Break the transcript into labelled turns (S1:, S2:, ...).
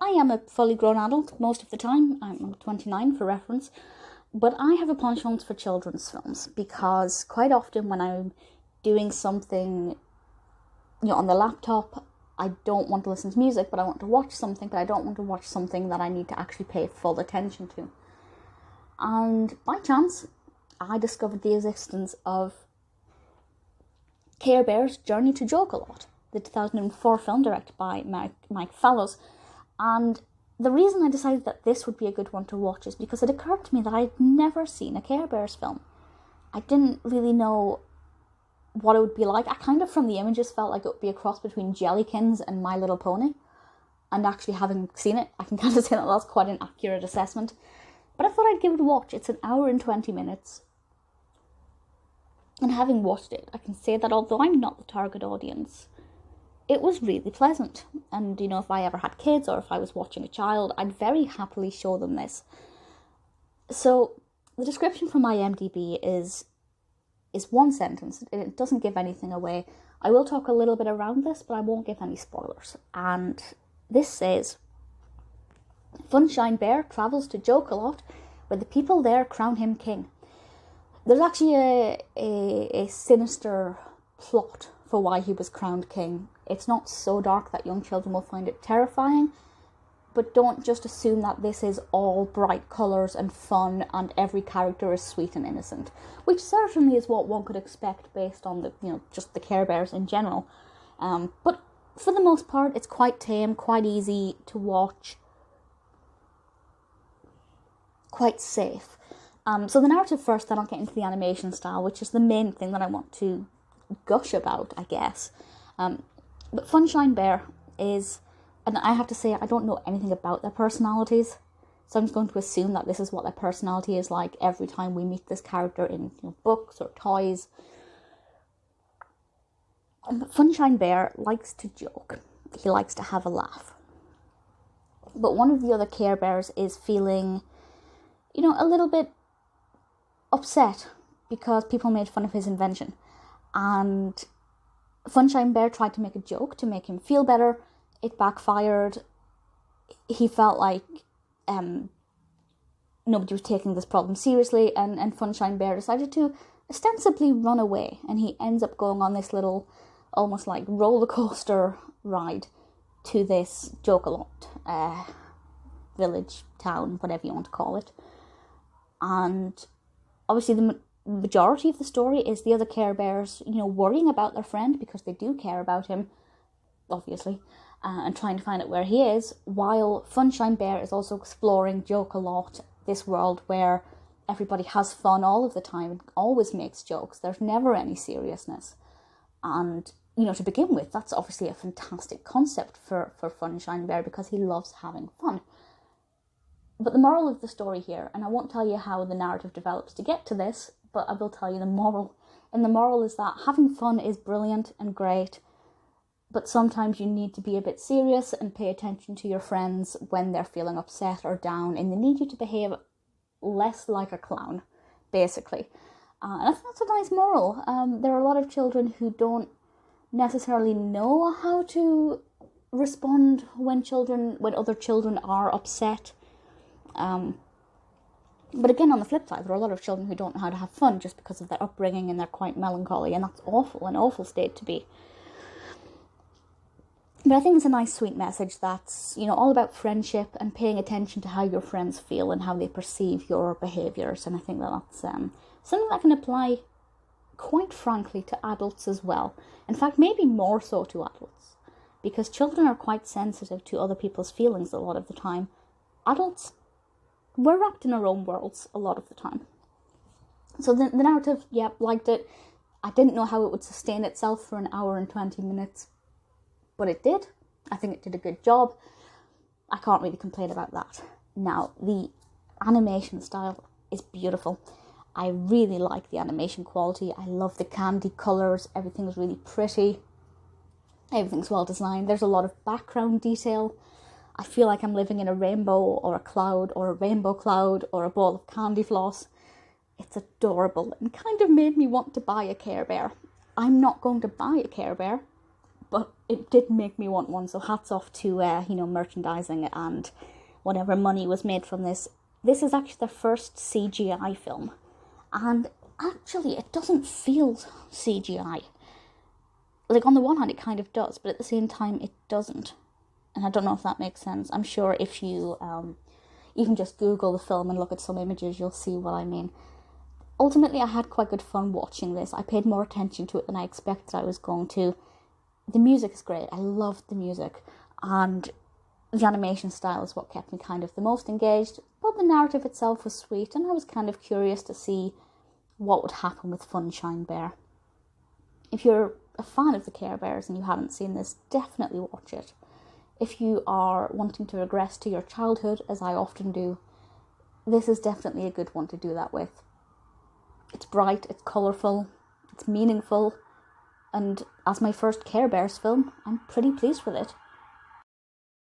S1: I am a fully grown adult most of the time. I'm 29 for reference. But I have a penchant for children's films because quite often when I'm doing something, on the laptop, I don't want to listen to music, but I want to watch something, but I don't want to watch something that I need to actually pay full attention to. And by chance, I discovered the existence of Care Bear's Journey to Joke-A-Lot, the 2004 film directed by Mike Fallows. And the reason I decided that this would be a good one to watch is because it occurred to me that I'd never seen a Care Bears film. I didn't really know what it would be like. I kind of, from the images, felt like it would be a cross between Jellykins and My Little Pony. And actually, having seen it, I can kind of say that that's quite an accurate assessment. But I thought I'd give it a watch. It's an hour and 20 minutes. And having watched it, I can say that although I'm not the target audience, it was really pleasant. And, if I ever had kids or if I was watching a child, I'd very happily show them this. So, the description from IMDb is one sentence. It doesn't give anything away. I will talk a little bit around this, but I won't give any spoilers. And this says, Funshine Bear travels to Joke-A-Lot, where the people there crown him king. There's actually a sinister plot for why he was crowned king. It's not so dark that young children will find it terrifying, but don't just assume that this is all bright colours and fun and every character is sweet and innocent, which certainly is what one could expect based on just the Care Bears in general. But for the most part, it's quite tame, quite easy to watch, quite safe. So the narrative first, then I'll get into the animation style, which is the main thing that I want to gush about, I guess. But Funshine Bear is, and I have to say, I don't know anything about their personalities, so I'm just going to assume that this is what their personality is like every time we meet this character in books or toys. But Funshine Bear likes to joke. He likes to have a laugh. But one of the other Care Bears is feeling, a little bit upset because people made fun of his invention. And Funshine Bear tried to make a joke to make him feel better. It backfired. He felt like nobody was taking this problem seriously, and Funshine Bear decided to ostensibly run away, and he ends up going on this little, almost like roller coaster ride to this Joke-A-Lot village, town, whatever you want to call it. And obviously the majority of the story is the other Care Bears, worrying about their friend because they do care about him, obviously, and trying to find out where he is, while Funshine Bear is also exploring Joke-A-Lot, this world where everybody has fun all of the time, always makes jokes, there's never any seriousness. And, to begin with, that's obviously a fantastic concept for Funshine Bear because he loves having fun. But the moral of the story here, and I won't tell you how the narrative develops to get to this, but I will tell you the moral. And the moral is that having fun is brilliant and great, but sometimes you need to be a bit serious and pay attention to your friends when they're feeling upset or down, and they need you to behave less like a clown, basically. And I think that's a nice moral. There are a lot of children who don't necessarily know how to respond when other children are upset. But again, on the flip side, there are a lot of children who don't know how to have fun just because of their upbringing and they're quite melancholy, and that's awful, an awful state to be. But I think it's a nice, sweet message that's, all about friendship and paying attention to how your friends feel and how they perceive your behaviours. And I think that that's something that can apply, quite frankly, to adults as well. In fact, maybe more so to adults, because children are quite sensitive to other people's feelings a lot of the time. Adults, we're wrapped in our own worlds a lot of the time. So the narrative, liked it. I didn't know how it would sustain itself for an hour and 20 minutes, but it did. I think it did a good job. I can't really complain about that. Now, the animation style is beautiful. I really like the animation quality. I love the candy colours. Everything's really pretty. Everything's well designed. There's a lot of background detail. I feel like I'm living in a rainbow or a cloud or a rainbow cloud or a ball of candy floss. It's adorable and kind of made me want to buy a Care Bear. I'm not going to buy a Care Bear, but it did make me want one. So hats off to, merchandising and whatever money was made from this. This is actually the first CGI film. And actually, it doesn't feel CGI. Like, on the one hand, it kind of does, but at the same time, it doesn't. And I don't know if that makes sense. I'm sure if you even just Google the film and look at some images, you'll see what I mean. Ultimately, I had quite good fun watching this. I paid more attention to it than I expected I was going to. The music is great. I loved the music. And the animation style is what kept me kind of the most engaged. But the narrative itself was sweet, and I was kind of curious to see what would happen with Funshine Bear. If you're a fan of the Care Bears and you haven't seen this, definitely watch it. If you are wanting to regress to your childhood, as I often do, this is definitely a good one to do that with. It's bright, it's colourful, it's meaningful, and as my first Care Bears film, I'm pretty pleased with it.